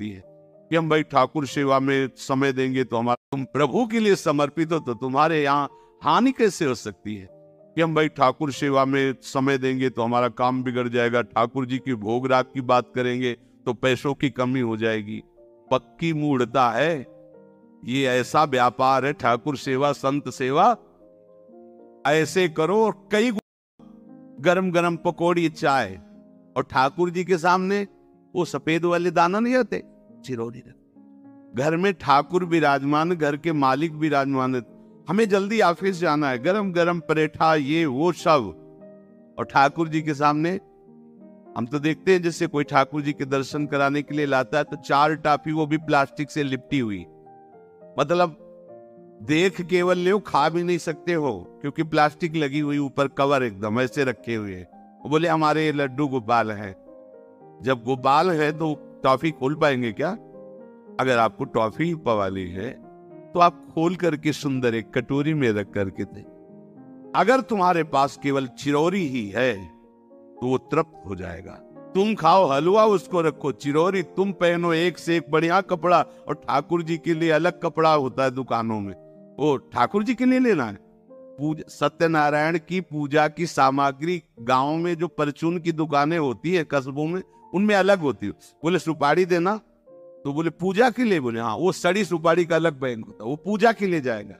है कि हम भाई ठाकुर सेवा में समय देंगे तो हमारा, तुम प्रभु के लिए समर्पित हो तो तुम्हारे यहाँ हानि कैसे हो सकती है कि हम भाई ठाकुर सेवा में समय देंगे तो हमारा काम बिगड़ जाएगा, ठाकुर जी की भोग राग की बात करेंगे तो पैसों की कमी हो जाएगी। पक्की मूढ़ता है, ये ऐसा व्यापार है ठाकुर सेवा संत सेवा। ऐसे करो और कई गरम गरम पकौड़ी चाय, और ठाकुर जी के सामने वो सफेद वाले दाना नहीं होते, चिरौरी। घर में ठाकुर विराजमान, घर के मालिक विराजमान, हमें जल्दी ऑफिस जाना है, गरम गरम परेठा ये वो सब, और ठाकुर जी के सामने हम तो देखते हैं जैसे कोई ठाकुर जी के दर्शन कराने के लिए लाता है तो 4 टाफी, वो भी प्लास्टिक से लिपटी हुई, मतलब देख केवल ले, खा भी नहीं सकते हो क्योंकि प्लास्टिक लगी हुई, ऊपर कवर एकदम ऐसे रखे हुए। वो बोले हमारे लड्डू गोपाल हैं। जब गोपाल है तो टॉफी खोल पाएंगे क्या? अगर आपको टॉफी पवाली है तो आप खोल करके सुंदर एक कटोरी में रख करके दे। अगर तुम्हारे पास केवल चिरौरी ही है तो वो तृप्त हो जाएगा। तुम खाओ हलवा, उसको रखो, चिरौरी तुम पहनो, एक से एक बढ़िया कपड़ा, और ठाकुर जी के लिए अलग कपड़ा होता है दुकानों में, वो ठाकुर जी के लिए लेना है। पूजा सत्यनारायण की पूजा की सामग्री गांव में जो परचून की दुकानें होती है कस्बों में, उनमें अलग होती है। बोले सुपारी देना, तो बोले पूजा के लिए, बोले हाँ, वो सड़ी सुपारी का अलग बैंक होता है, वो पूजा के लिए जाएगा।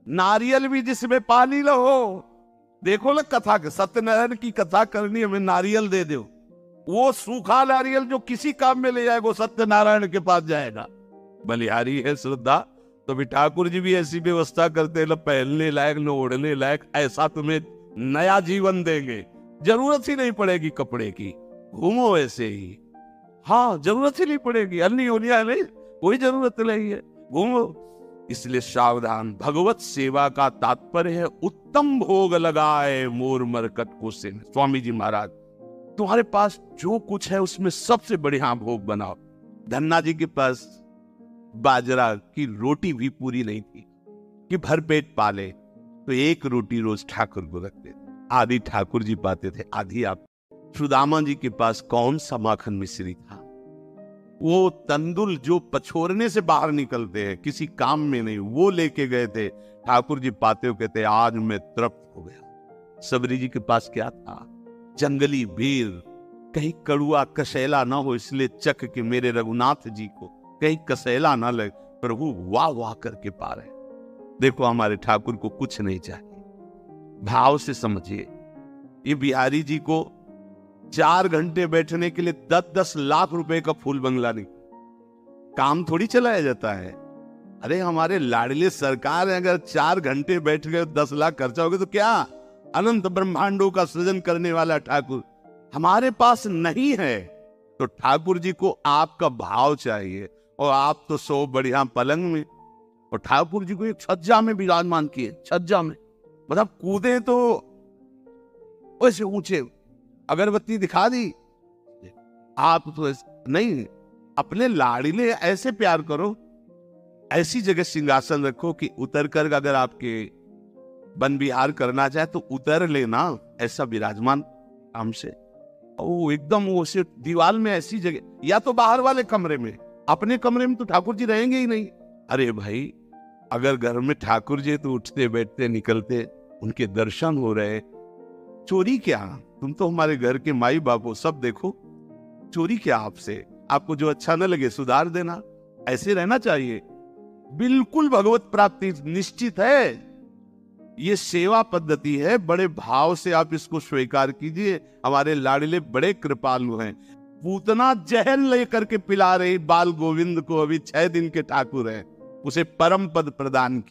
नारियल भी जिसमें पानी न हो, देखो ना कथा के, सत्यनारायण की कथा करनी, हमें नारियल दे दो, वो सूखा नारियल जो किसी काम में ले जाएगा वो सत्यनारायण के पास जाएगा। बलिहारी है श्रद्धा, तो भी ठाकुर जी भी ऐसी व्यवस्था करते हैं, पहनने लायक न ओढ़ने लायक, ऐसा तुम्हें नया जीवन देंगे, जरूरत ही नहीं पड़ेगी कपड़े की, घूमो ऐसे ही। हाँ, जरूरत ही नहीं पड़ेगी, अन्नी होलिया नहीं, कोई जरूरत नहीं है, घूमो। इसलिए सावधान। भगवत सेवा का तात्पर्य है उत्तम भोग लगाए मोर मरकट को से। स्वामी जी महाराज, तुम्हारे पास जो कुछ है उसमें सबसे बढ़िया भोग बनाओ। धन्ना जी के पास बाजरा की रोटी भी पूरी नहीं थी कि भर पेट पाले, तो एक रोटी रोज ठाकुर को रखते थे, आधी ठाकुर जी पाते थे, आधी आप। सुदामा जी के पास कौन सा माखन मिश्री था, वो तंदुल जो पछोरने से बाहर निकलते हैं, किसी काम में नहीं, वो लेके गए थे। ठाकुर जी पाते हो कहते आज मैं तृप्त हो गया। सबरी जी के पास क्या था, जंगली बेर, कहीं कड़ुआ कसेला ना हो इसलिए चख के मेरे रघुनाथ जी को कहीं कसेला ना लगे, प्रभु वाह वाह करके पा रहे। देखो हमारे ठाकुर को कुछ नहीं चाहिए, भाव से समझिए। ये बिहारी जी को 4 घंटे बैठने के लिए 10-10 लाख रुपए का फूल बंगला नहीं, काम थोड़ी चलाया जाता है। अरे हमारे लाडले सरकार है, अगर 4 घंटे बैठ गए 10 लाख खर्चा हो गया तो क्या, अनंत ब्रह्मांडों का सृजन करने वाला ठाकुर हमारे पास नहीं है। तो ठाकुर जी को आपका भाव चाहिए, और आप तो सो बढ़िया पलंग में, और ठाकुर जी को एक छज्जा में विराजमान किए, छज्जा में, मतलब कूदे तो वैसे ऊंचे, अगरबत्ती दिखा दी, आप तो नहीं। अपने लाड़िले ऐसे प्यार करो, ऐसी जगह सिंहासन रखो कि उतर कर अगर आपके वन विहार करना चाहे तो उतर लेना, ऐसा विराजमान हमसे। ओ एकदम वो से दीवार में ऐसी जगह, या तो बाहर वाले कमरे में, अपने कमरे में तो ठाकुर जी रहेंगे ही नहीं। अरे भाई, अगर घर में ठाकुर जी तो उठते बैठते निकलते, उनके दर्शन हो रहे, चोरी क्या? तुम तो हमारे घर के माई बाप हो, सब देखो, चोरी क्या आपसे? आपको जो अच्छा न लगे सुधार देना, ऐसे रहना चाहिए। बिल्कुल भगवत प्राप्ति निश्चित है, ये सेवा पद्धति है, बड़े भाव से आप इसको स्वीकार कीजिए। हमारे लाडले बड़े कृपालु हैं। पूतना जहर लेकर के पिला रही बाल गोविंद को, अभी 6 दिन के ठाकुर हैं, उसे परम पद प्रदान किया।